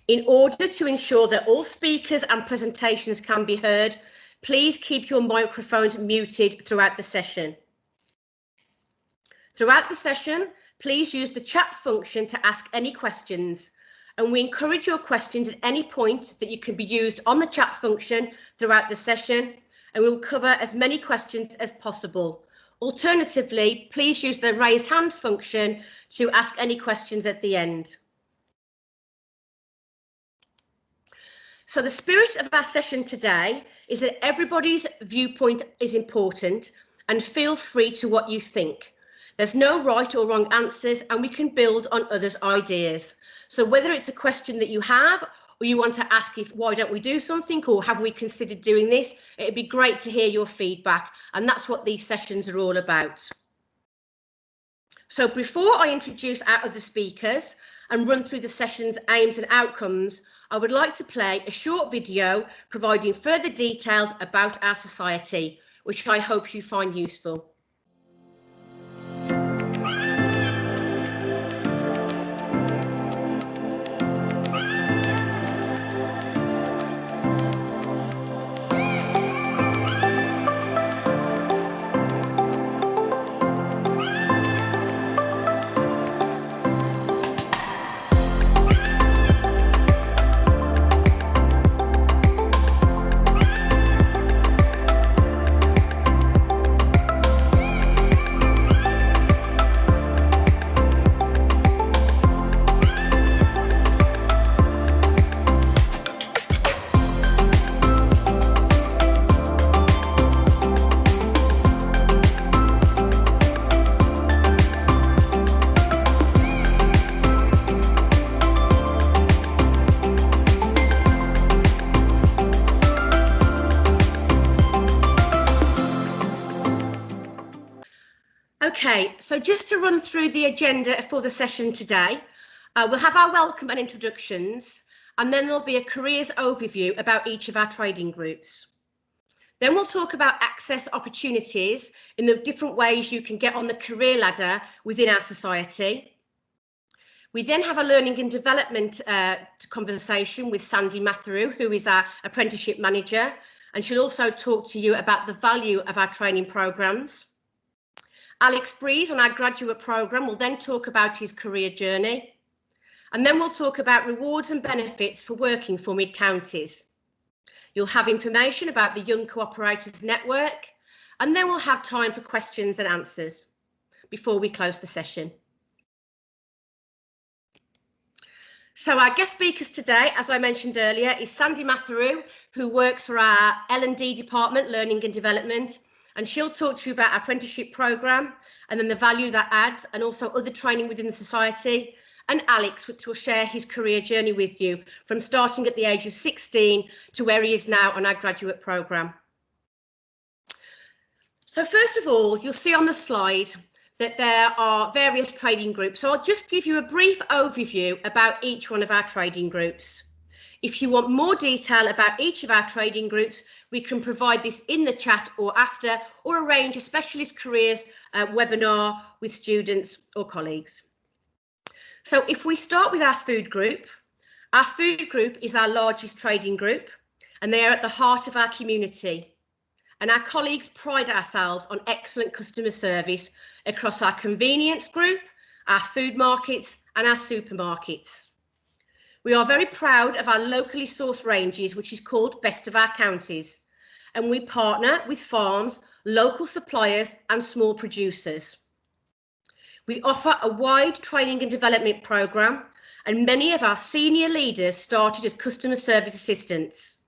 In order to ensure that all speakers and presentations can be heard, please keep your microphones muted throughout the session. Throughout the session, please use the chat function to ask any questions, and we encourage your questions at any point that you can be used on the chat function throughout the session, and we'll cover as many questions as possible. Alternatively, please use the raise hand function to ask any questions at the end. So the spirit of our session today is that everybody's viewpoint is important, and feel free to what you think. There's no right or wrong answers, and we can build on others' ideas. So whether it's a question that you have, or you want to ask if why don't we do something, or have we considered doing this, it'd be great to hear your feedback, and that's what these sessions are all about. So before I introduce our other speakers and run through the session's aims and outcomes, I would like to play a short video providing further details about our society, which I hope you find useful. Okay, so just to run through the agenda for the session today, we'll have our welcome and introductions, and then there'll be a careers overview about each of our trading groups. Then we'll talk about access opportunities in the different ways you can get on the career ladder within our society. We then have a learning and development conversation with Sandy Matheru, who is our apprenticeship manager, and she'll also talk to you about the value of our training programmes. Alex Breeze on our graduate programme will then talk about his career journey, and then we'll talk about rewards and benefits for working for mid-counties. You'll have information about the Young Co-operators network, and then we'll have time for questions and answers before we close the session. So our guest speakers today, as I mentioned earlier, is Sandy Matheru, who works for our L&D department, Learning and Development, and she'll talk to you about our apprenticeship programme and then the value that adds, and also other training within the society. And Alex, which will share his career journey with you from starting at the age of 16 to where he is now on our graduate programme. So first of all, you'll see on the slide that there are various trading groups. So I'll just give you a brief overview about each one of our trading groups. If you want more detail about each of our trading groups, we can provide this in the chat or after, or arrange a specialist careers webinar with students or colleagues. So if we start with our food group is our largest trading group, and they are at the heart of our community. And our colleagues pride ourselves on excellent customer service across our convenience group, our food markets and our supermarkets. We are very proud of our locally sourced ranges, which is called Best of Our Counties, and we partner with farms, local suppliers and small producers. We offer a wide training and development programme, and many of our senior leaders started as customer service assistants.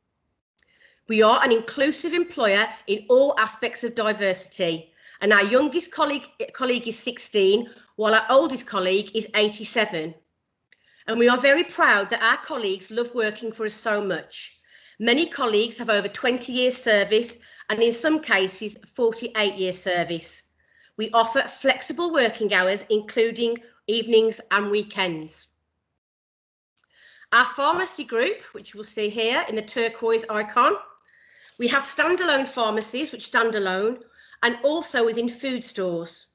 We are an inclusive employer in all aspects of diversity, and our youngest colleague is 16, while our oldest colleague is 87. And we are very proud that our colleagues love working for us so much. Many colleagues have over 20 years service, and in some cases 48 years service. We offer flexible working hours, including evenings and weekends. Our pharmacy group, which we'll see here in the turquoise icon, we have standalone pharmacies which stand alone, and also within food stores.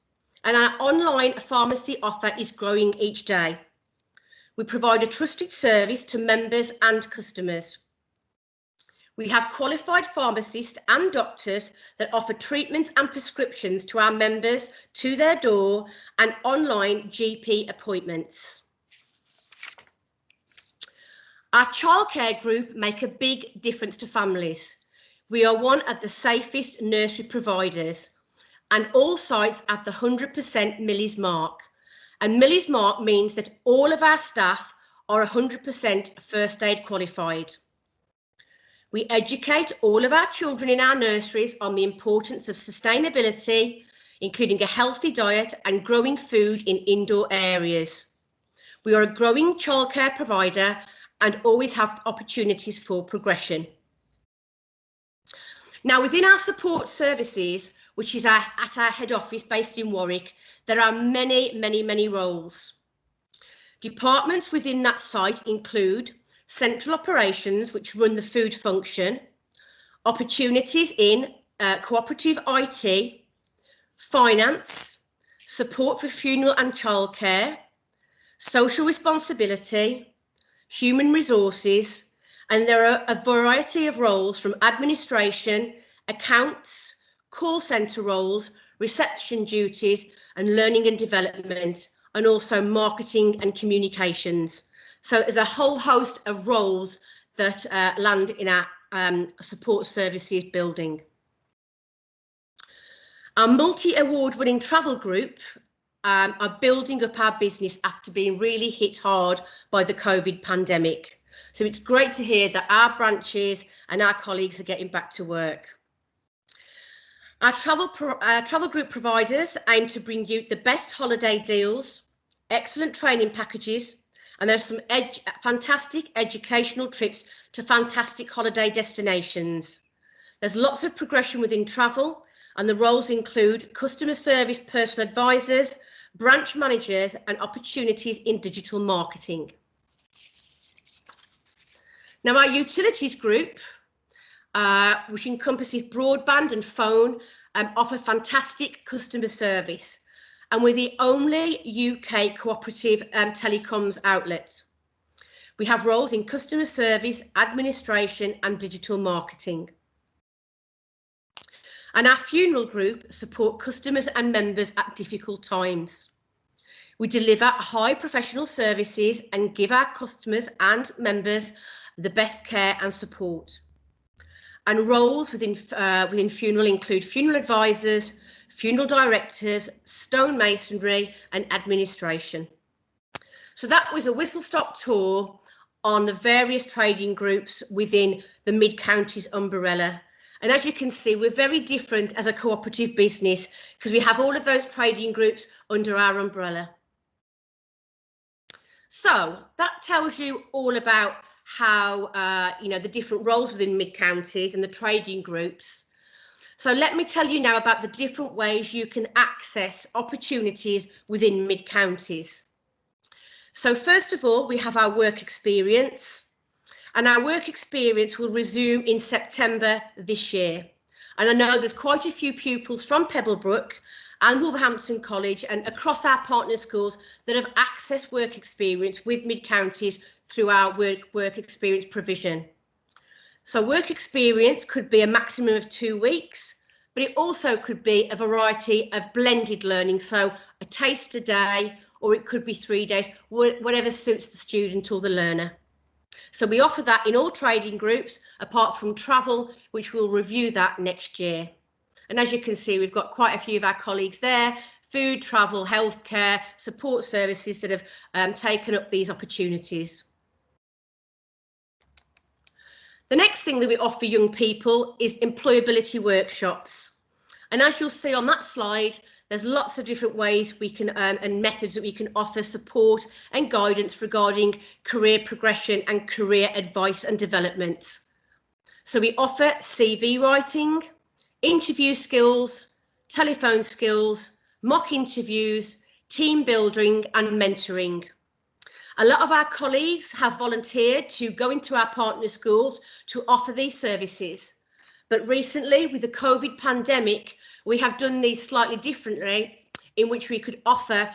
And our online pharmacy offer is growing each day. We provide a trusted service to members and customers. We have qualified pharmacists and doctors that offer treatments and prescriptions to our members to their door and online GP appointments. Our childcare group make a big difference to families. We are one of the safest nursery providers, and all sites at the 100% Millie's mark. And Millie's mark means that all of our staff are 100% first aid qualified. We educate all of our children in our nurseries on the importance of sustainability, including a healthy diet and growing food in indoor areas. We are a growing childcare provider and always have opportunities for progression. Now, within our support services, which is at our head office based in Warwick, there are many roles. Departments within that site include central operations, which run the food function, opportunities in cooperative IT, finance, support for funeral and childcare, social responsibility, human resources, and there are a variety of roles from administration, accounts, call centre roles, reception duties, and learning and development, and also marketing and communications. So there's a whole host of roles that land in our support services building. Our multi-award winning travel group are building up our business after being really hit hard by the COVID pandemic. So it's great to hear that our branches and our colleagues are getting back to work. Our travel group providers aim to bring you the best holiday deals, excellent training packages, and there's some fantastic educational trips to fantastic holiday destinations. There's lots of progression within travel, and the roles include customer service personal advisors, branch managers, and opportunities in digital marketing. Now, our utilities group, which encompasses broadband and phone, offer fantastic customer service, and we're the only UK cooperative telecoms outlet. We have roles in customer service, administration, and digital marketing. And our funeral group support customers and members at difficult times. We deliver high professional services and give our customers and members the best care and support. And roles within funeral include funeral advisors, funeral directors, stonemasonry, and administration. So that was a whistle-stop tour on the various trading groups within the Mid-Counties umbrella. And as you can see, we're very different as a cooperative business because we have all of those trading groups under our umbrella. So that tells you all about how, the different roles within Mid-Counties and the trading groups. So let me tell you now about the different ways you can access opportunities within Mid-Counties. So first of all, we have our work experience. And our work experience will resume in September this year. And I know there's quite a few pupils from Pebblebrook and Wolverhampton College and across our partner schools that have accessed work experience with Mid-Counties through our work experience provision. So work experience could be a maximum of 2 weeks, but it also could be a variety of blended learning. So a taster day, or it could be 3 days, whatever suits the student or the learner. So we offer that in all trading groups, apart from travel, which we'll review that next year. And as you can see, we've got quite a few of our colleagues there, food, travel, healthcare, support services that have taken up these opportunities. The next thing that we offer young people is employability workshops. And as you'll see on that slide, there's lots of different ways we can and methods that we can offer support and guidance regarding career progression and career advice and development. So we offer CV writing, interview skills, telephone skills, mock interviews, team building and mentoring. A lot of our colleagues have volunteered to go into our partner schools to offer these services. But recently, with the COVID pandemic, we have done these slightly differently in which we could offer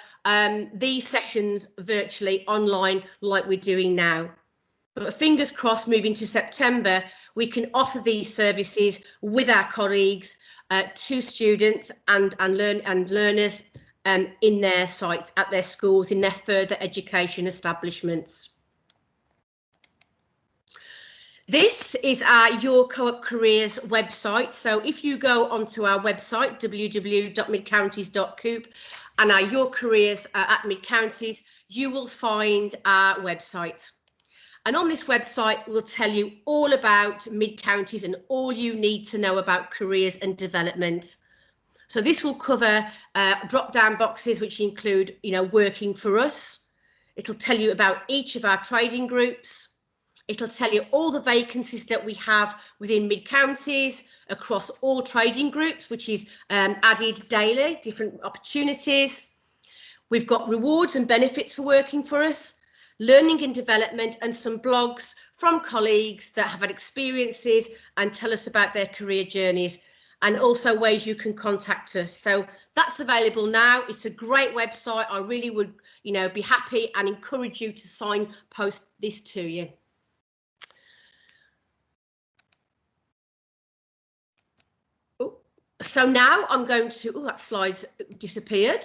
these sessions virtually online like we're doing now. But fingers crossed, moving to September, we can offer these services with our colleagues to students and learners in their sites, at their schools, in their further education establishments. This is our Your Co-op Careers website. So if you go onto our website, www.midcounties.coop, and our Your Careers at Mid-Counties, you will find our website. And on this website, we'll tell you all about Mid-Counties and all you need to know about careers and development. So this will cover drop-down boxes, which include, working for us. It'll tell you about each of our trading groups. It'll tell you all the vacancies that we have within Mid-Counties across all trading groups, which is added daily, different opportunities. We've got rewards and benefits for working for us, learning and development, and some blogs from colleagues that have had experiences and tell us about their career journeys, and also ways you can contact us. So that's available now. It's a great website. I really would, be happy and encourage you to signpost this to you. So now I'm going to, that slide's disappeared.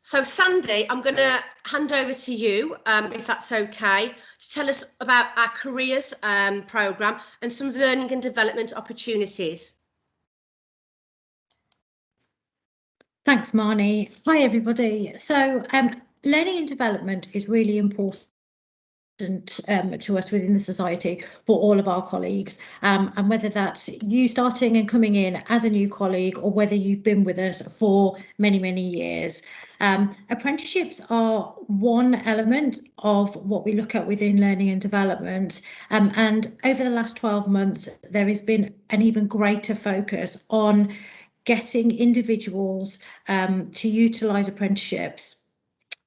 So Sandy, I'm going to hand over to you, if that's okay, to tell us about our careers programme and some learning and development opportunities. Thanks, Marnie. Hi, everybody. So learning and development is really important to us within the society for all of our colleagues, and whether that's you starting and coming in as a new colleague or whether you've been with us for many years. Apprenticeships are one element of what we look at within learning and development, and over the last 12 months there has been an even greater focus on getting individuals to utilise apprenticeships.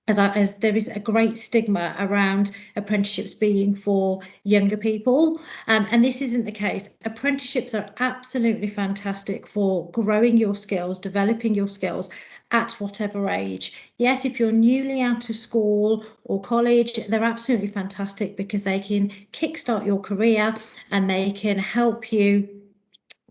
As there is a great stigma around apprenticeships being for younger people, and this isn't the case. Apprenticeships are absolutely fantastic for growing your skills, developing your skills at whatever age. Yes, if you're newly out of school or college, they're absolutely fantastic because they can kickstart your career and they can help you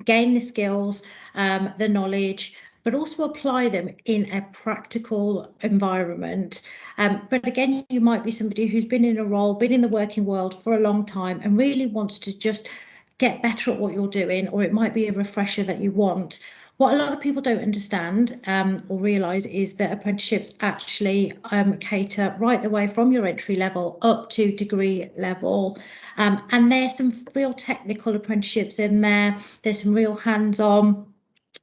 gain the skills, the knowledge, but also apply them in a practical environment. But again, you might be somebody who's been in a role, been in the working world for a long time and really wants to just get better at what you're doing, or it might be a refresher that you want. What a lot of people don't understand or realise is that apprenticeships actually cater right the way from your entry level up to degree level. And there's some real technical apprenticeships in there. There's some real hands-on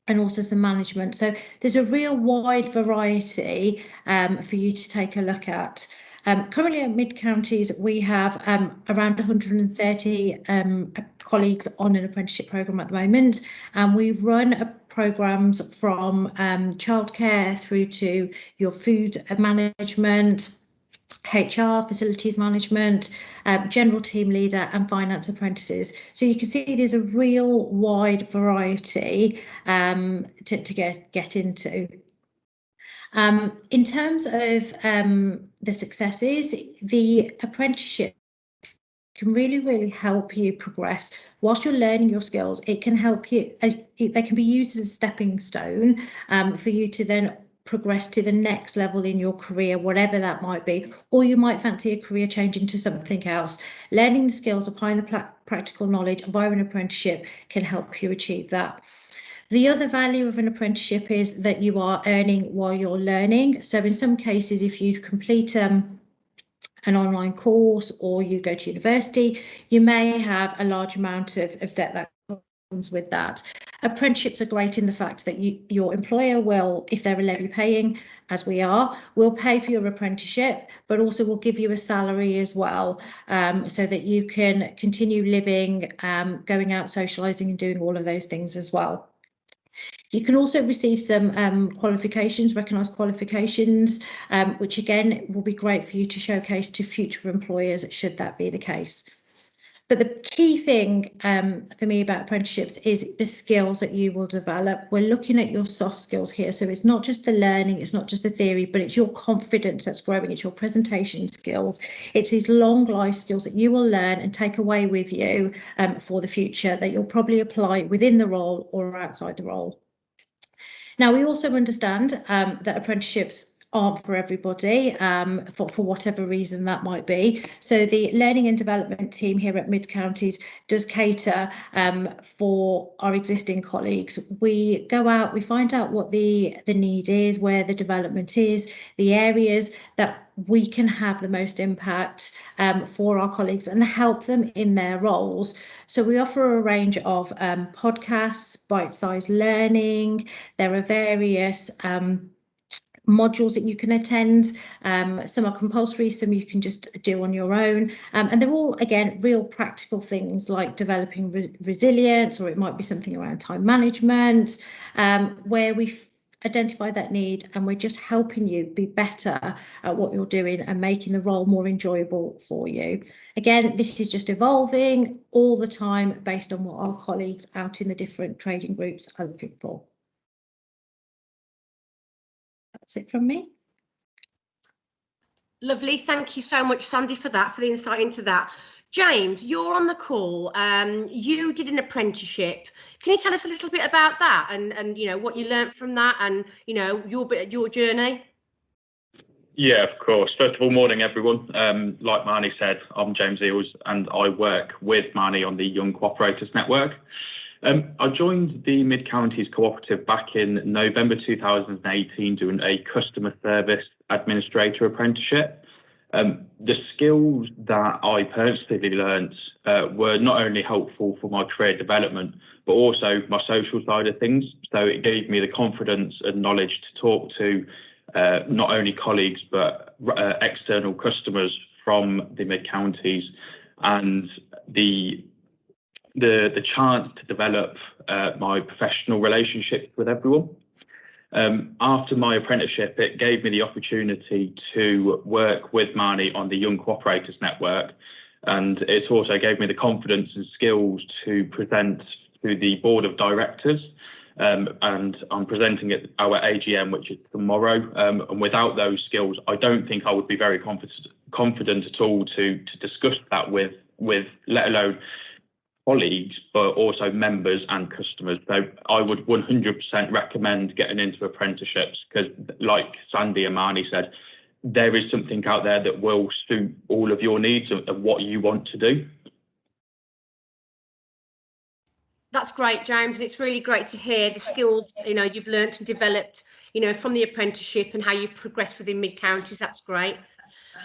and also some management. So there's a real wide variety for you to take a look at. Currently at Mid-Counties, we have around 130 colleagues on an apprenticeship programme at the moment, and we run programmes from childcare through to your food management, HR, facilities management, general team leader and finance apprentices. So you can see there's a real wide variety to get into. In terms of the successes, the apprenticeship can really help you progress whilst you're learning your skills. It can help you, they can be used as a stepping stone for you to then progress to the next level in your career, whatever that might be, or you might fancy a career change into something else. Learning the skills, applying the practical knowledge via an apprenticeship can help you achieve that. The other value of an apprenticeship is that you are earning while you're learning. So in some cases, if you complete an online course or you go to university, you may have a large amount of debt that comes with that. Apprenticeships are great in the fact that your employer will, if they're levy paying, as we are, will pay for your apprenticeship, but also will give you a salary as well, so that you can continue living, going out, socialising and doing all of those things as well. You can also receive some qualifications, recognised qualifications, which again will be great for you to showcase to future employers should that be the case. But the key thing for me about apprenticeships is the skills that you will develop. We're looking at your soft skills here. So it's not just the learning, it's not just the theory, but it's your confidence that's growing. It's your presentation skills. It's these long life skills that you will learn and take away with you for the future that you'll probably apply within the role or outside the role. Now, we also understand that apprenticeships aren't for everybody, for whatever reason that might be. So the learning and development team here at Mid Counties does cater for our existing colleagues. We go out, we find out what the need is, where the development is, the areas that we can have the most impact for our colleagues and help them in their roles. So we offer a range of podcasts, bite-sized learning. There are various modules that you can attend. Some are compulsory, some you can just do on your own. And they're all, again, real practical things like developing resilience, or it might be something around time management, where we've identified that need and we're just helping you be better at what you're doing and making the role more enjoyable for you. Again, this is just evolving all the time based on what our colleagues out in the different trading groups are looking for. That's it from me. Lovely. Thank you so much, Sandy, for that, for the insight into that. James, you're on the call. You did an apprenticeship. Can you tell us a little bit about that and you know what you learned from that and you know your journey? Yeah, of course. First of all, morning everyone. Like Marnie said, I'm James Eels and I work with Marnie on the Young Co-operators network. I joined the Mid Counties Co-operative back in November 2018 doing a customer service administrator apprenticeship. The skills that I personally learnt were not only helpful for my career development, but also my social side of things. So it gave me the confidence and knowledge to talk to not only colleagues, but external customers from the Mid Counties, and the chance to develop my professional relationships with everyone. After my apprenticeship, it gave me the opportunity to work with Marnie on the Young Co-operators network, and it also gave me the confidence and skills to present to the board of directors. And I'm presenting at our AGM, which is tomorrow. And without those skills, I don't think I would be very confident at all to discuss that with let alone colleagues, but also members and customers. So I would 100% recommend getting into apprenticeships because, like Sandy and Marnie said, there is something out there that will suit all of your needs of what you want to do. That's great, James, and it's really great to hear the skills you've learnt and developed from the apprenticeship and how you've progressed within Mid Counties. That's great.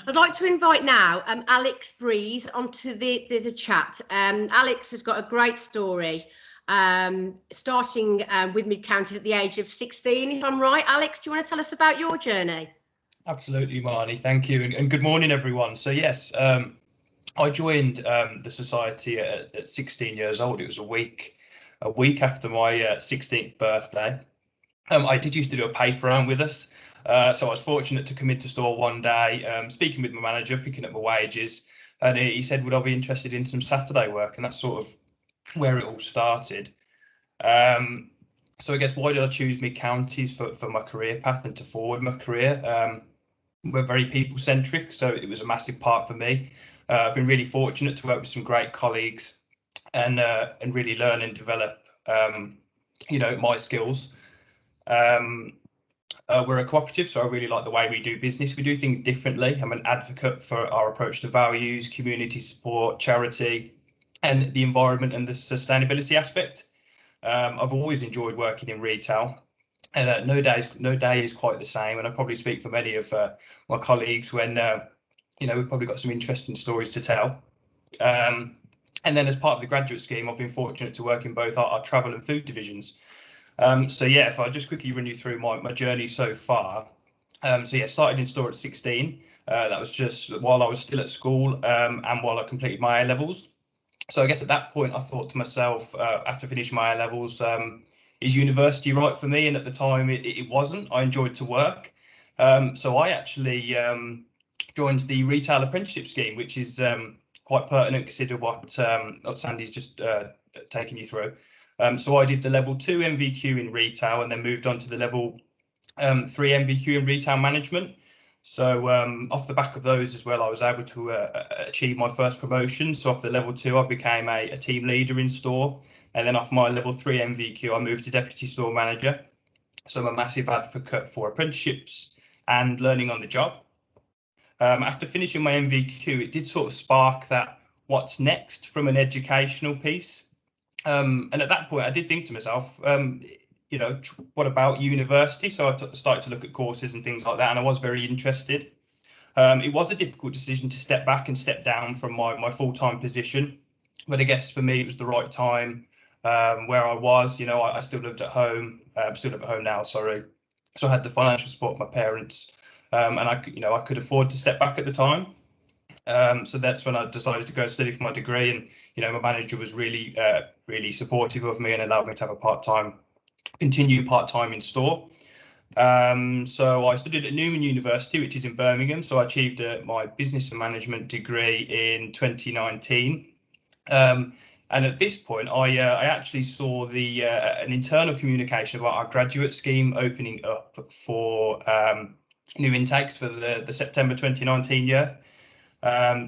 I'd like to invite now Alex Breeze onto the chat. Alex has got a great story, starting with Mid Counties at the age of 16, if I'm right. Alex, do you want to tell us about your journey? Absolutely, Marnie. Thank you, and good morning, everyone. So yes, I joined the society at 16 years old. It was a week after my 16th birthday. I did used to do a paper round with us. So I was fortunate to come into store one day, speaking with my manager, picking up my wages, and he said, would I be interested in some Saturday work? And that's sort of where it all started. So I guess, why did I choose Mid Counties for my career path and to forward my career? We're very people-centric, so it was a massive part for me. I've been really fortunate to work with some great colleagues and really learn and develop, my skills. We're a cooperative, so I really like the way we do business. We do things differently. I'm an advocate for our approach to values, community support, charity, and the environment and the sustainability aspect. I've always enjoyed working in retail, and no day is quite the same. And I probably speak for many of my colleagues when we've probably got some interesting stories to tell. And then as part of the graduate scheme, I've been fortunate to work in both our travel and food divisions. So yeah, if I just quickly run you through my journey so far. So yeah, started in store at 16. That was just while I was still at school and while I completed my A levels. So I guess at that point I thought to myself, after finishing my A levels, is university right for me? And at the time it wasn't. I enjoyed to work. So I actually joined the retail apprenticeship scheme, which is quite pertinent, consider what Sandy's just taken you through. So I did the level 2 MVQ in retail and then moved on to the level 3 MVQ in retail management. So off the back of those as well, I was able to achieve my first promotion. So off the level 2, I became a team leader in store. And then off my level 3 MVQ, I moved to deputy store manager. So I'm a massive advocate for apprenticeships and learning on the job. After finishing my MVQ, it did sort of spark that what's next from an educational piece. And at that point, I did think to myself, you know, what about university? So I started to look at courses and things like that, and I was very interested. It was a difficult decision to step back and step down from my full-time position, but I guess for me it was the right time. Where I was, you know, I still lived at home. Still live at home now, sorry. So I had the financial support of my parents, and I could afford to step back at the time. So that's when I decided to go study for my degree, and my manager was really supportive of me and allowed me to have continue part-time in store. So I studied at Newman University, which is in Birmingham. So I achieved my business and management degree in 2019. And at this point, I actually saw an internal communication about our graduate scheme opening up for new intakes for the September 2019 year.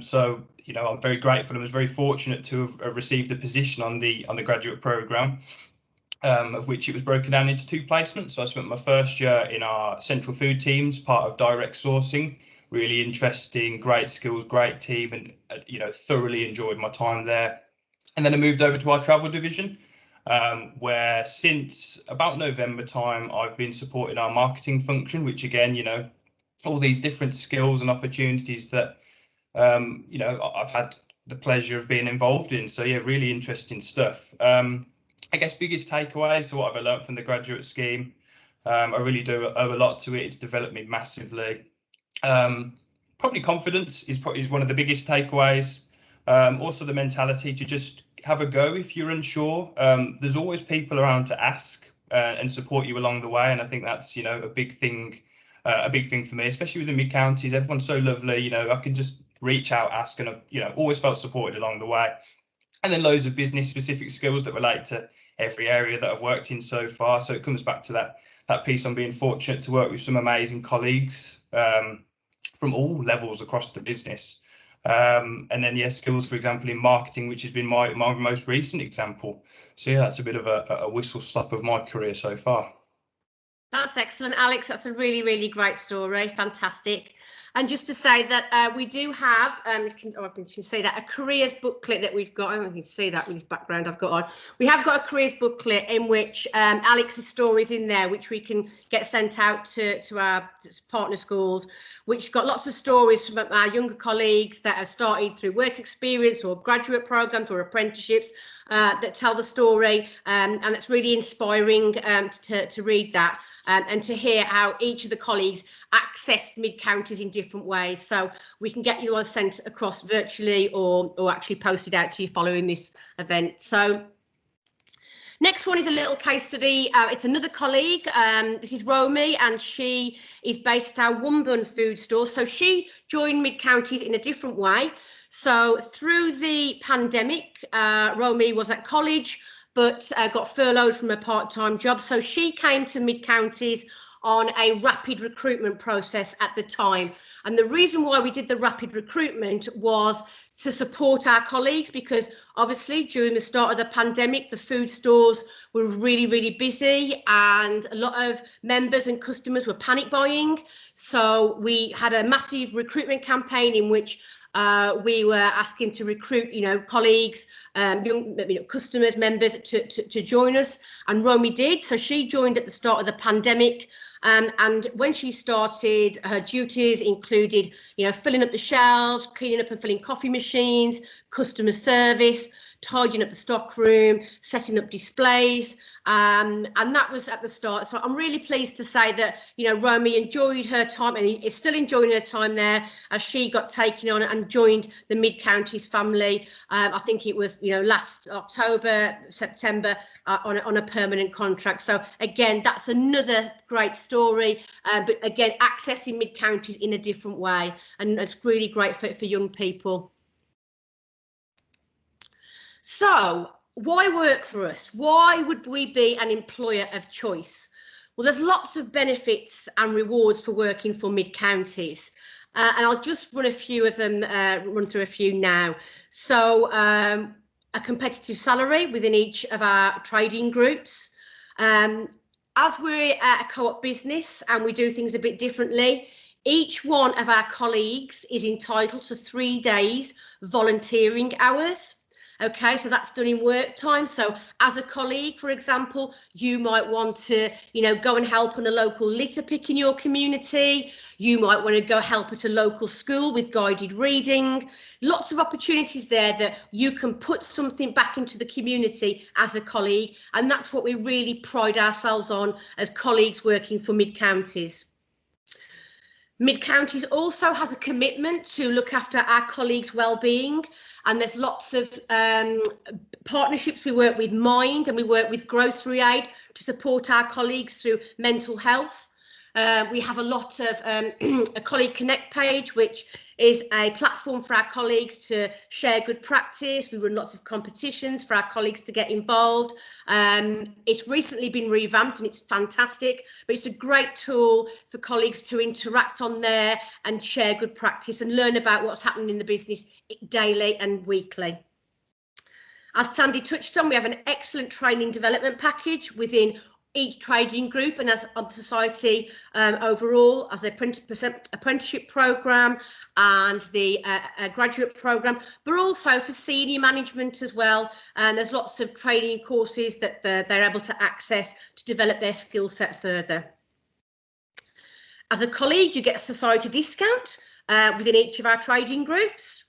So I'm very grateful and was very fortunate to have received a position on the graduate programme, of which it was broken down into 2 placements. So I spent my first year in our central food teams, part of direct sourcing. Really interesting, great skills, great team, and thoroughly enjoyed my time there. And then I moved over to our travel division, where since about November time, I've been supporting our marketing function, which again, all these different skills and opportunities that I've had the pleasure of being involved in. So yeah, really interesting stuff. I guess biggest takeaways, so what have I learned from the graduate scheme? I really do owe a lot to it. It's developed me massively. Probably confidence is one of the biggest takeaways. Also the mentality to just have a go if you're unsure. There's always people around to ask and support you along the way, and I think that's a big thing. A big thing for me, especially with the mid-counties. Everyone's so lovely. I can just reach out, ask, and I've always felt supported along the way. And then loads of business specific skills that relate to every area that I've worked in so far. So it comes back to that piece on being fortunate to work with some amazing colleagues from all levels across the business. And then skills, for example, in marketing, which has been my most recent example. So yeah, that's a bit of a whistle stop of my career so far. That's excellent, Alex. That's a really, really great story. Fantastic. And just to say that we do have, I can say that, a careers booklet that we've got. I don't know if you can see that with this background I've got on. We have got a careers booklet in which Alex's stories in there, which we can get sent out to our partner schools, which got lots of stories from our younger colleagues that have started through work experience or graduate programs or apprenticeships that tell the story. And it's really inspiring to read that. And to hear how each of the colleagues accessed mid-counties in different ways. So we can get yours sent across virtually or actually posted out to you following this event. So next one is a little case study. It's another colleague. This is Romy, and she is based at our Wumbun food store. So she joined mid-counties in a different way. So through the pandemic, Romy was at college, but got furloughed from a part-time job. So she came to mid-counties on a rapid recruitment process at the time. And the reason why we did the rapid recruitment was to support our colleagues, because obviously during the start of the pandemic, the food stores were really, really busy and a lot of members and customers were panic buying. So we had a massive recruitment campaign in which we were asking to recruit, colleagues, young customers, members to join us, and Romy did. So she joined at the start of the pandemic, and when she started, her duties included, filling up the shelves, cleaning up and filling coffee machines, customer service, tidying up the stock room, setting up displays, and that was at the start. So I'm really pleased to say that Romy enjoyed her time and is still enjoying her time there as she got taken on and joined the Mid-Counties family. I think it was last October, September, on a permanent contract. So again, that's another great story, but again, accessing Mid-Counties in a different way, and it's really great for young people. So why work for us? Why would we be an employer of choice? Well, there's lots of benefits and rewards for working for mid-counties. And I'll just run a few of them, run through a few now. So a competitive salary within each of our trading groups. As we're a co-op business and we do things a bit differently, each one of our colleagues is entitled to 3 days volunteering hours. Okay, so that's done in work time. So as a colleague, for example, you might want to, go and help on a local litter pick in your community. You might want to go help at a local school with guided reading. Lots of opportunities there that you can put something back into the community as a colleague. And that's what we really pride ourselves on as colleagues working for mid-counties. Mid-Counties also has a commitment to look after our colleagues' well-being, and there's lots of partnerships. We work with Mind and we work with Grocery Aid to support our colleagues through mental health. We have a lot of a Colleague Connect page, which is a platform for our colleagues to share good practice. We run lots of competitions for our colleagues to get involved. It's recently been revamped and it's fantastic, but it's a great tool for colleagues to interact on there and share good practice and learn about what's happening in the business daily and weekly. As Sandy touched on, we have an excellent training development package within each trading group and as of the society overall, as the apprenticeship programme and the graduate programme, but also for senior management as well. And there's lots of training courses that they're able to access to develop their skill set further. As a colleague, you get a society discount within each of our trading groups.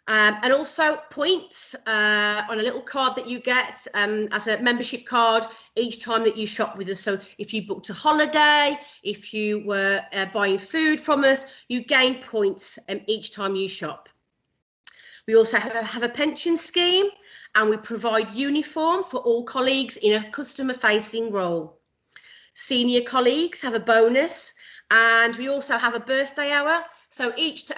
And also points on a little card that you get as a membership card each time that you shop with us. So if you booked a holiday, if you were buying food from us, you gain points each time you shop. We also have a pension scheme and we provide uniform for all colleagues in a customer-facing role. Senior colleagues have a bonus and we also have a birthday hour. So each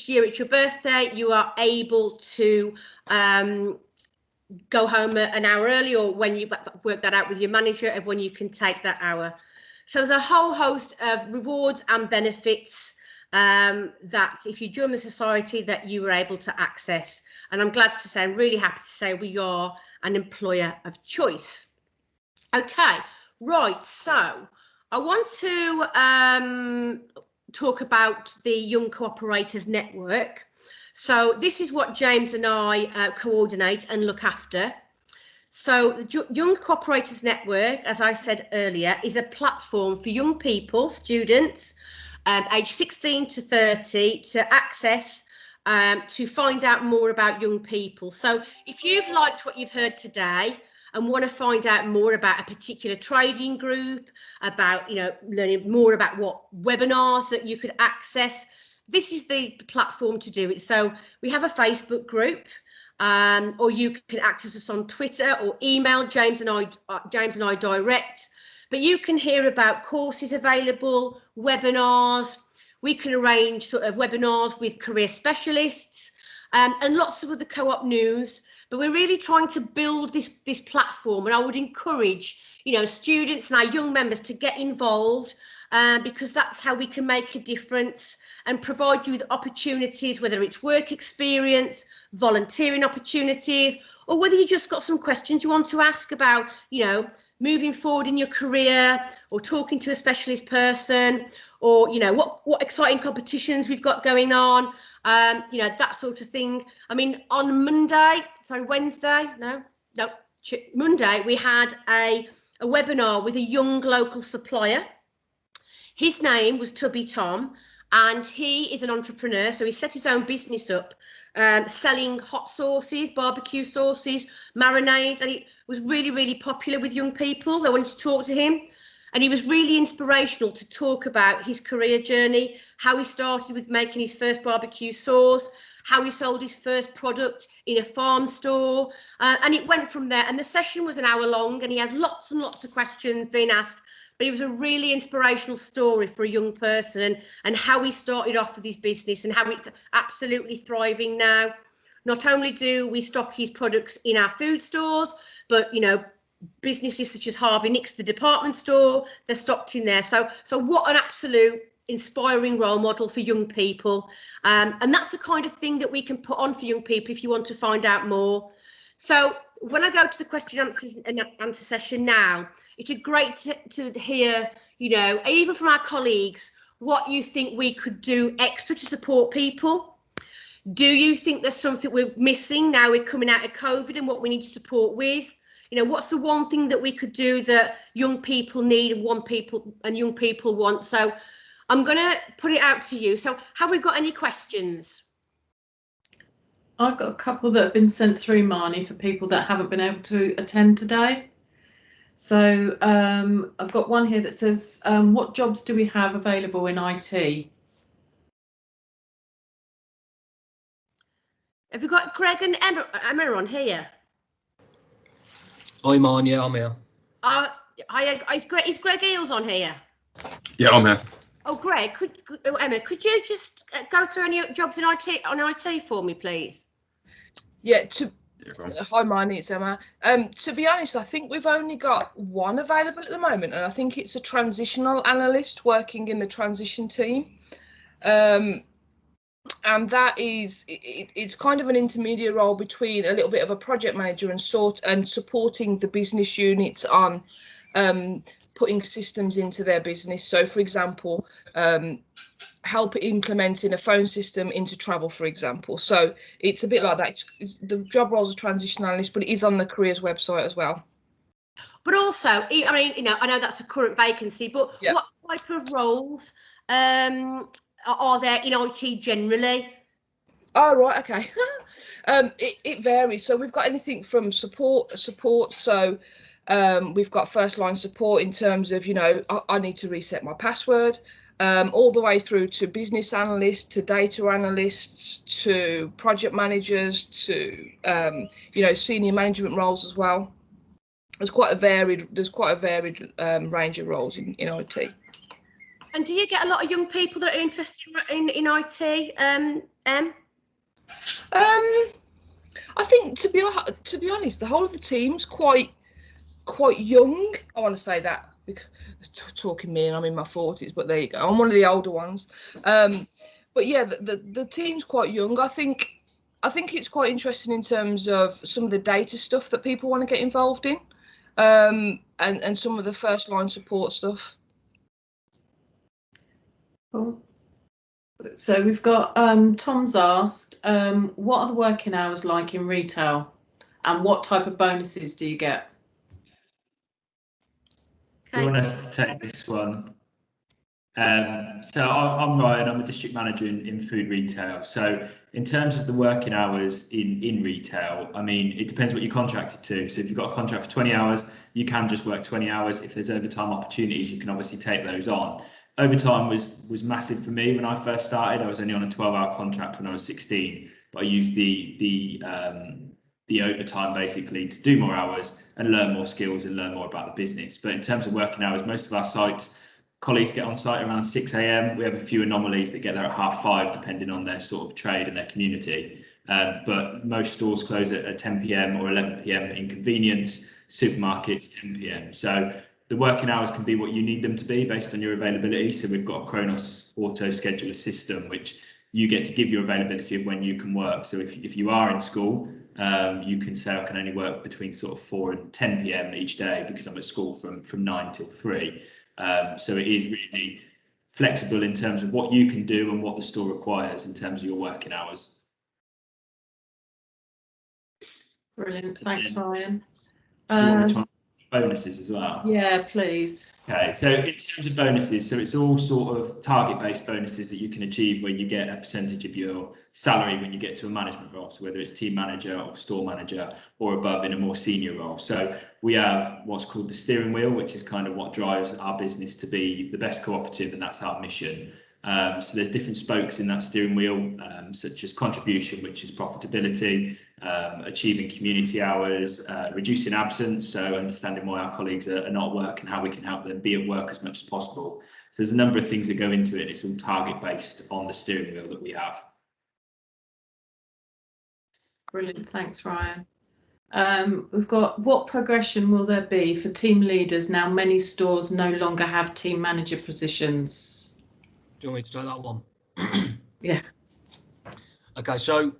year it's your birthday, you are able to go home an hour early, or when you work that out with your manager of when you can take that hour. So there's a whole host of rewards and benefits that if you join the society that you were able to access. And I'm glad to say, I'm really happy to say we are an employer of choice. Okay, right, so I want to talk about the Young Co-operators Network. So this is what James and I coordinate and look after. So the Young Co-operators Network, as I said earlier, is a platform for young people, students, aged 16 to 30 to access to find out more about young people. So if you've liked what you've heard today and want to find out more about a particular trading group, about learning more about what webinars that you could access, this is the platform to do it. So we have a Facebook group, or you can access us on Twitter or email James and I direct. But you can hear about courses available, webinars. We can arrange sort of webinars with career specialists and lots of other co-op news. But we're really trying to build this platform, and I would encourage, students and our young members to get involved because that's how we can make a difference and provide you with opportunities, whether it's work experience, volunteering opportunities, or whether you just got some questions you want to ask about, moving forward in your career, or talking to a specialist person, or what exciting competitions we've got going on, that sort of thing. I mean, on Monday, we had a webinar with a young local supplier. His name was Tubby Tom, and he is an entrepreneur. So he set his own business up, selling hot sauces, barbecue sauces, marinades, and it was really, really popular with young people. They wanted to talk to him. And he was really inspirational to talk about his career journey, how he started with making his first barbecue sauce, how he sold his first product in a farm store. And it went from there. And the session was an hour long and he had lots and lots of questions being asked. But it was a really inspirational story for a young person and how he started off with his business and how it's absolutely thriving now. Not only do we stock his products in our food stores, but businesses such as Harvey Nicks, the department store, they're stocked in there. So what an absolute inspiring role model for young people. And that's the kind of thing that we can put on for young people if you want to find out more. So when I go to the question and answer session now, it's great to hear, even from our colleagues, what you think we could do extra to support people. Do you think there's something we're missing now we're coming out of COVID and what we need to support with? What's the one thing that we could do that young people need and young people want? So I'm going to put it out to you. So have we got any questions? I've got a couple that have been sent through, Marnie, for people that haven't been able to attend today. So I've got one here that says, what jobs do we have available in IT? Have you got Greg and Emma on here? I'm on, yeah, I'm here. Is Greg Eels on here? Yeah, I'm here. Oh, Greg, Emma, could you just go through any jobs in IT for me, please? Yeah, hi, Marnie, it's Emma. To be honest, I think we've only got one available at the moment, and I think it's a transitional analyst working in the transition team. And that is, it's kind of an intermediate role between a little bit of a project manager and supporting the business units on putting systems into their business. So, for example, help implementing a phone system into travel, for example. So it's a bit like that. The job role is a transition analyst, but it is on the careers website as well. But also, I mean, I know that's a current vacancy, but yeah, what type of roles are there in IT generally? Oh, right, okay. It varies. So we've got anything from support. So we've got first line support in terms of, I need to reset my password, all the way through to business analysts, to data analysts, to project managers, to, senior management roles as well. There's quite a varied range of roles in IT. And do you get a lot of young people that are interested in IT, Em? I think to be honest, the whole of the team's quite young. I want to say that because talking me, and I'm in my 40s, but there you go. I'm one of the older ones. But yeah, the team's quite young. I think it's quite interesting in terms of some of the data stuff that people want to get involved in, and some of the first line support stuff. Cool. So we've got Tom's asked, what are the working hours like in retail, and what type of bonuses do you get? Do you want us to take this one? So I'm Ryan, I'm a district manager in food retail. So in terms of the working hours in retail, I mean, it depends what you're contracted to. So if you've got a contract for 20 hours, you can just work 20 hours. If there's overtime opportunities, you can obviously take those on. Overtime was massive for me when I first started. I was only on a 12-hour contract when I was 16, but I used the overtime basically to do more hours and learn more skills and learn more about the business. But in terms of working hours, most of our sites, colleagues get on site around 6 a.m. We have a few anomalies that get there at 5:30, depending on their sort of trade and their community. But most stores close at 10 p.m. or 11 p.m. in convenience, supermarkets 10 p.m. So the working hours can be what you need them to be based on your availability. So we've got a Kronos auto scheduler system, which you get to give your availability of when you can work. So if you are in school, you can say I can only work between sort of 4 and 10 p.m. each day because I'm at school from 9 till 3. So it is really flexible in terms of what you can do and what the store requires in terms of your working hours. Brilliant, thanks, Ryan. Do you want me to bonuses as well? Yeah, please. Okay, so in terms of bonuses, so it's all sort of target-based bonuses that you can achieve where you get a percentage of your salary when you get to a management role. So whether it's team manager or store manager or above in a more senior role. So we have what's called the steering wheel, which is kind of what drives our business to be the best cooperative, and that's our mission. So there's different spokes in that steering wheel, such as contribution, which is profitability, achieving community hours, reducing absence, so understanding why our colleagues are not at work and how we can help them be at work as much as possible. So there's a number of things that go into it. It's all target based on the steering wheel that we have. Brilliant, thanks Ryan. We've got, what progression will there be for team leaders now many stores no longer have team manager positions? Do you want me to take that one? Yeah. Okay, so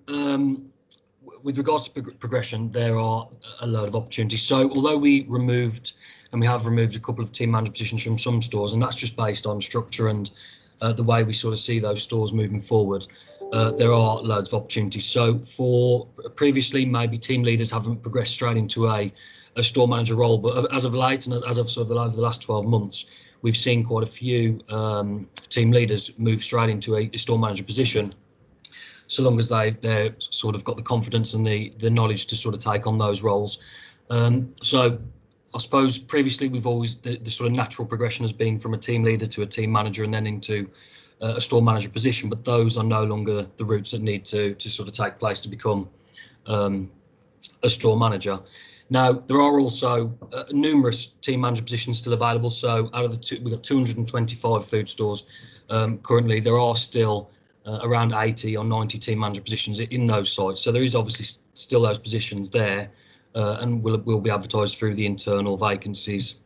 with regards to progression, there are a load of opportunities. So although we have removed a couple of team manager positions from some stores, and that's just based on structure and the way we sort of see those stores moving forward, there are loads of opportunities. So for previously, maybe team leaders haven't progressed straight into a store manager role, but as of late and as of sort of over the last 12 months, we've seen quite a few team leaders move straight into a store manager position, so long as they've sort of got the confidence and the knowledge to sort of take on those roles. So I suppose previously we've always, the sort of natural progression has been from a team leader to a team manager and then into a store manager position, but those are no longer the routes that need to sort of take place to become a store manager. Now, there are also numerous team manager positions still available. So out of we've got 225 food stores currently. There are still around 80 or 90 team manager positions in those sites. So there is obviously still those positions there, and will be advertised through the internal vacancies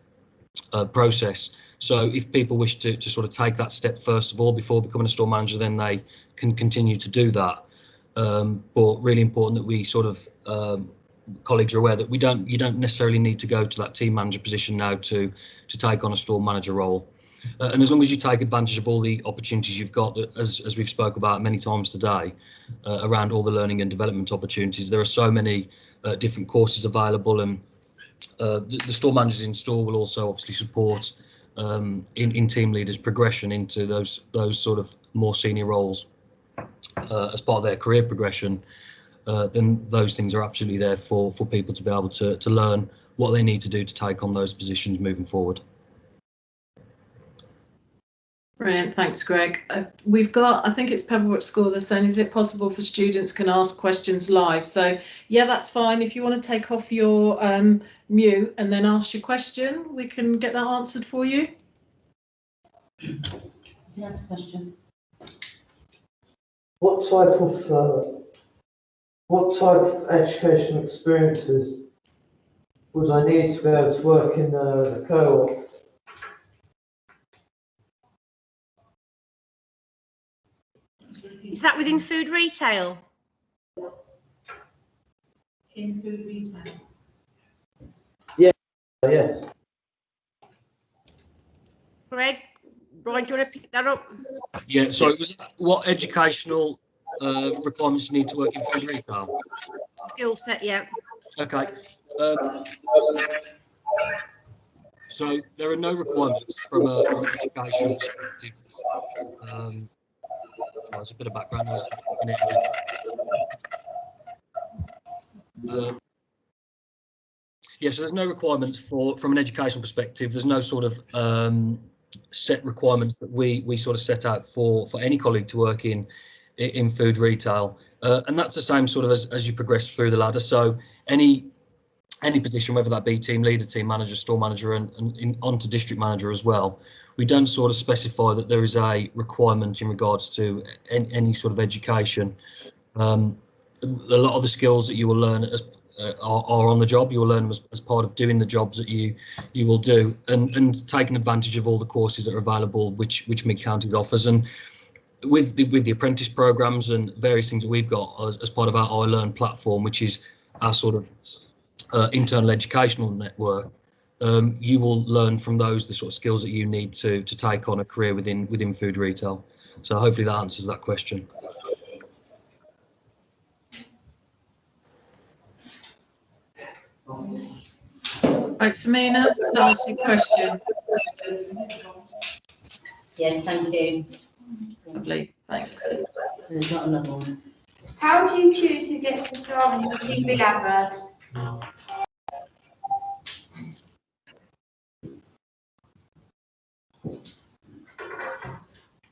process. So if people wish to sort of take that step first of all before becoming a store manager, then they can continue to do that. But really important that we sort of colleagues are aware that you don't necessarily need to go to that team manager position now to take on a store manager role. And as long as you take advantage of all the opportunities you've got, as we've spoke about many times today, around all the learning and development opportunities, there are so many different courses available, and the store managers in store will also obviously support in team leaders progression into those sort of more senior roles as part of their career progression. Then those things are absolutely there for people to be able to learn what they need to do to take on those positions moving forward. Brilliant, thanks Greg. We've got, I think it's Pebblebrook School, they're saying, is it possible for students can ask questions live? So yeah, that's fine. If you want to take off your mute and then ask your question, we can get that answered for you. That's a question. What type of education experiences would I need to be able to work in the co-op? Is that within food retail? In food retail. Yes. Greg, Brian, do you want to pick that up? Yeah, so it was what educational requirements you need to work in food retail? Skill set, yeah. Okay. So there are no requirements from an education perspective. So there's a bit of background noise. Yeah, so there's no requirements from an educational perspective. There's no sort of set requirements that we sort of set out for any colleague to work in food retail, and that's the same sort of as you progress through the ladder. So any position, whether that be team leader, team manager, store manager, and onto district manager as well, we don't sort of specify that there is a requirement in regards to any sort of education. A lot of the skills that you will learn are on the job. You will learn them as part of doing the jobs that you will do, and taking advantage of all the courses that are available, which Mid-Counties offers. And with the apprentice programs and various things that we've got as part of our iLearn platform, which is our sort of internal educational network, you will learn from those the sort of skills that you need to take on a career within food retail. So hopefully that answers that question. Right, Samina, so ask your question. Yes, thank you. Lovely, thanks. There's not another one. How do you choose who gets to star in your TV adverts?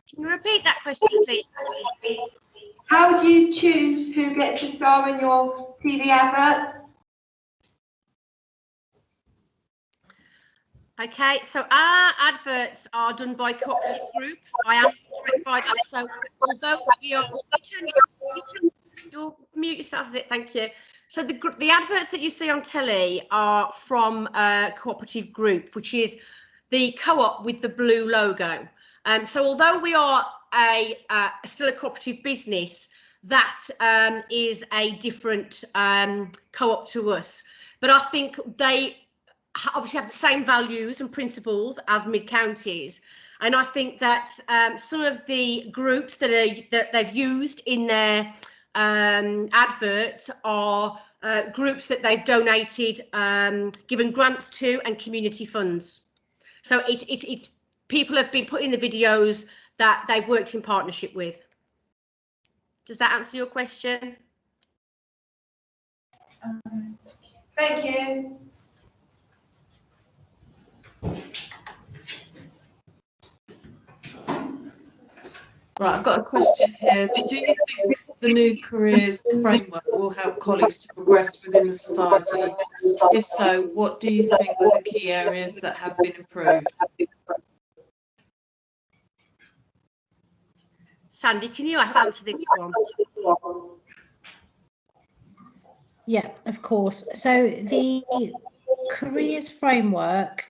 Can you repeat that question, please? How do you choose who gets to star in your TV adverts? Okay, so our adverts are done by Co-operative Group. I am correct by that. So although we are, you turn your mute yourself, is it? Thank you. So the adverts that you see on telly are from Co-operative Group, which is the co-op with the blue logo. So although we are still a cooperative business, that is a different co-op to us. But I think they obviously have the same values and principles as mid-counties. And I think that some of the groups that they've used in their adverts are groups that they've donated, given grants to, and community funds. So it's people have been put in the videos that they've worked in partnership with. Does that answer your question? Thank you. Right, I've got a question here. Do you think the new careers framework will help colleagues to progress within the society? If so, what do you think are the key areas that have been improved? Sandy, can you answer this one? Yeah, of course. So the careers framework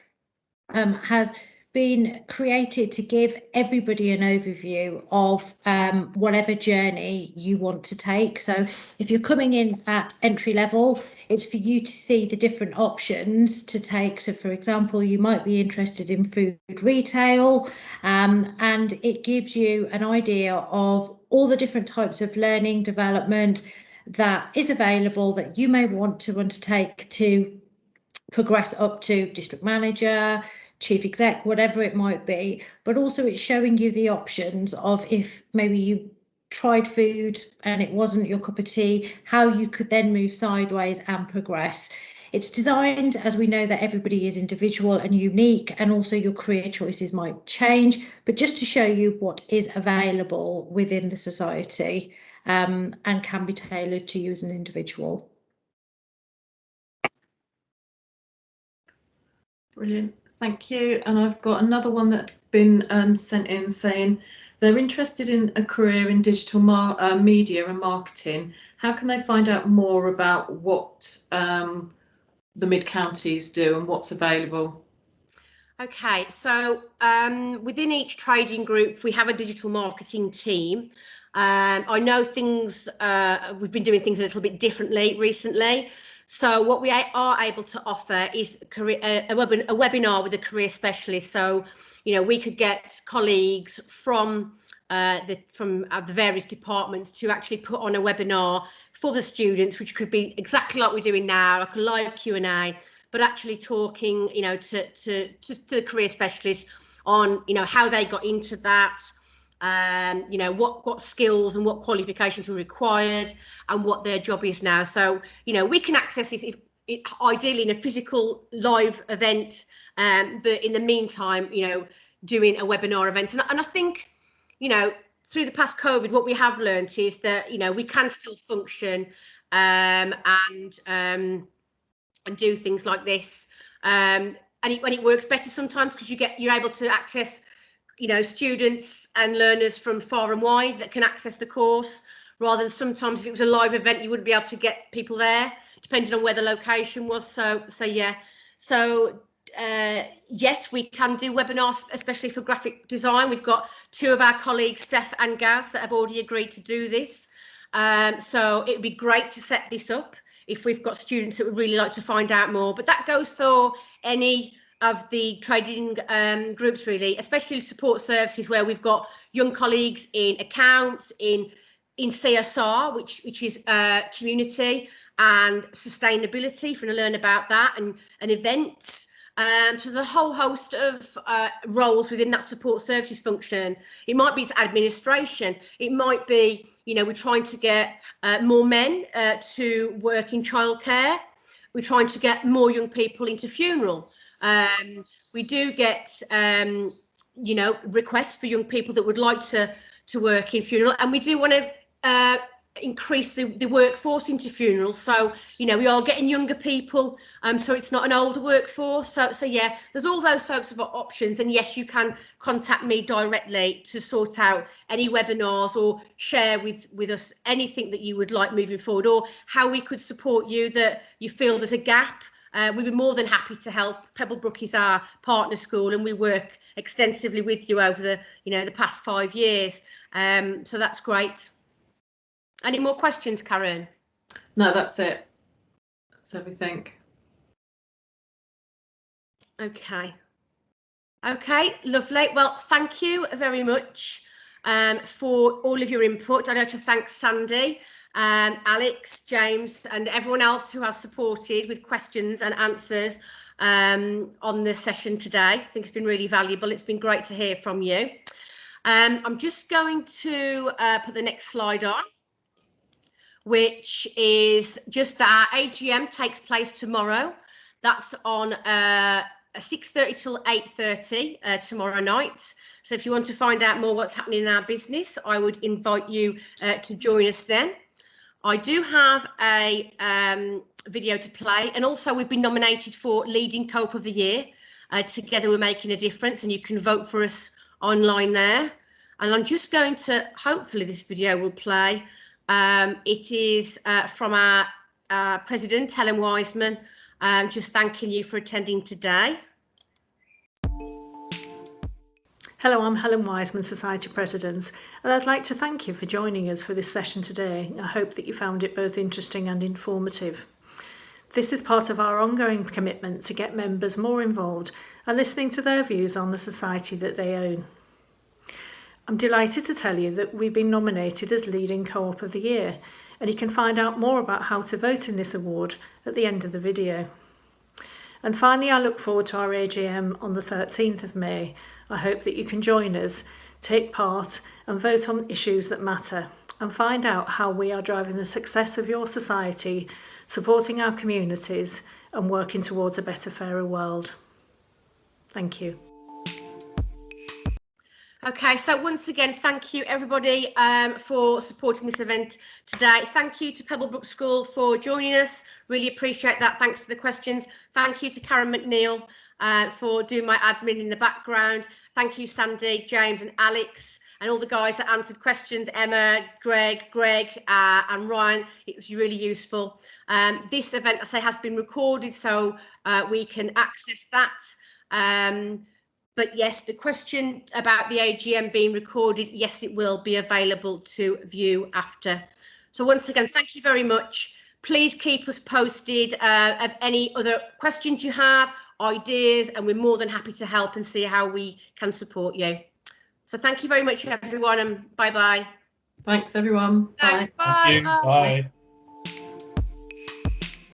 has been created to give everybody an overview of whatever journey you want to take. So if you're coming in at entry level, it's for you to see the different options to take. So for example, you might be interested in food retail, and it gives you an idea of all the different types of learning development that is available that you may want to undertake to progress up to district manager, chief exec, whatever it might be. But also it's showing you the options of, if maybe you tried food and it wasn't your cup of tea, how you could then move sideways and progress. It's designed, as we know, that everybody is individual and unique, and also your career choices might change, but just to show you what is available within the society, and can be tailored to you as an individual. Brilliant, thank you. And I've got another one that's been sent in saying they're interested in a career in digital media and marketing. How can they find out more about what the mid-counties do and what's available? Okay, so within each trading group, we have a digital marketing team. I know things, we've been doing things a little bit differently recently. So what we are able to offer is a webinar with a career specialist. So, you know, we could get colleagues from the various departments to actually put on a webinar for the students, which could be exactly like we're doing now, like a live Q&A, but actually talking, you know, to the career specialists on, you know, how they got into that, you know, what skills and what qualifications were required and what their job is now. So, you know, we can access this ideally in a physical live event, but in the meantime, you know, doing a webinar event. And I think, you know, through the past COVID, what we have learned is that, you know, we can still function and do things like this, and it works better sometimes because you're able to access, you know, students and learners from far and wide that can access the course, rather than sometimes if it was a live event you wouldn't be able to get people there depending on where the location was. So yeah, so yes, we can do webinars, especially for graphic design. We've got two of our colleagues, Steph and Gaz, that have already agreed to do this. So it would be great to set this up if we've got students that would really like to find out more. But that goes for any of the trading groups, really, especially support services, where we've got young colleagues in accounts, in CSR, which is community and sustainability, for to learn about that, and events. So there's a whole host of roles within that support services function. It might be to administration. It might be, you know, we're trying to get more men to work in childcare. We're trying to get more young people into funeral. We do get, you know, requests for young people that would like to work in funeral, and we do want to increase the workforce into funerals. So, you know, we are getting younger people, so it's not an older workforce. So yeah, there's all those sorts of options. And yes, you can contact me directly to sort out any webinars or share with us anything that you would like moving forward, or how we could support you that you feel there's a gap. We'd be more than happy to help. Pebblebrook is our partner school, and we work extensively with you over the past 5 years. So that's great. Any more questions, Karen? No, that's it. That's everything. Okay. Okay, lovely. Well, thank you very much for all of your input. I'd like to thank Sandy, Alex, James, and everyone else who has supported with questions and answers on this session today. I think it's been really valuable. It's been great to hear from you. I'm just going to put the next slide on, which is just that our AGM takes place tomorrow. That's on 6:30 till 8:30 tomorrow night. So if you want to find out more what's happening in our business, I would invite you to join us then. I do have a video to play, and also we've been nominated for Leading Co-op of the Year. Together We're Making a Difference, and you can vote for us online there. And I'm just going to, hopefully this video will play. It is from our President, Helen Weisman, just thanking you for attending today. Hello, I'm Helen Weisman, Society President, and I'd like to thank you for joining us for this session today. I hope that you found it both interesting and informative. This is part of our ongoing commitment to get members more involved and listening to their views on the society that they own. I'm delighted to tell you that we've been nominated as Leading Co-op of the Year, and you can find out more about how to vote in this award at the end of the video. And finally, I look forward to our AGM on the 13th of May. I hope that you can join us, take part and vote on issues that matter, and find out how we are driving the success of your society, supporting our communities and working towards a better, fairer world. Thank you. Okay, so once again, thank you everybody for supporting this event today. Thank you to Pebblebrook School for joining us. Really appreciate that. Thanks for the questions. Thank you to Karen McNeil for doing my admin in the background. Thank you, Sandy, James and Alex, and all the guys that answered questions, Emma, Greg, and Ryan. It was really useful. This event, I say, has been recorded, so we can access that. But yes, the question about the AGM being recorded, yes, it will be available to view after. So once again, thank you very much. Please keep us posted of any other questions you have, ideas, and we're more than happy to help and see how we can support you. So thank you very much, everyone, and bye-bye. Thanks, everyone. Thanks, Bye. bye. Thank you. Bye.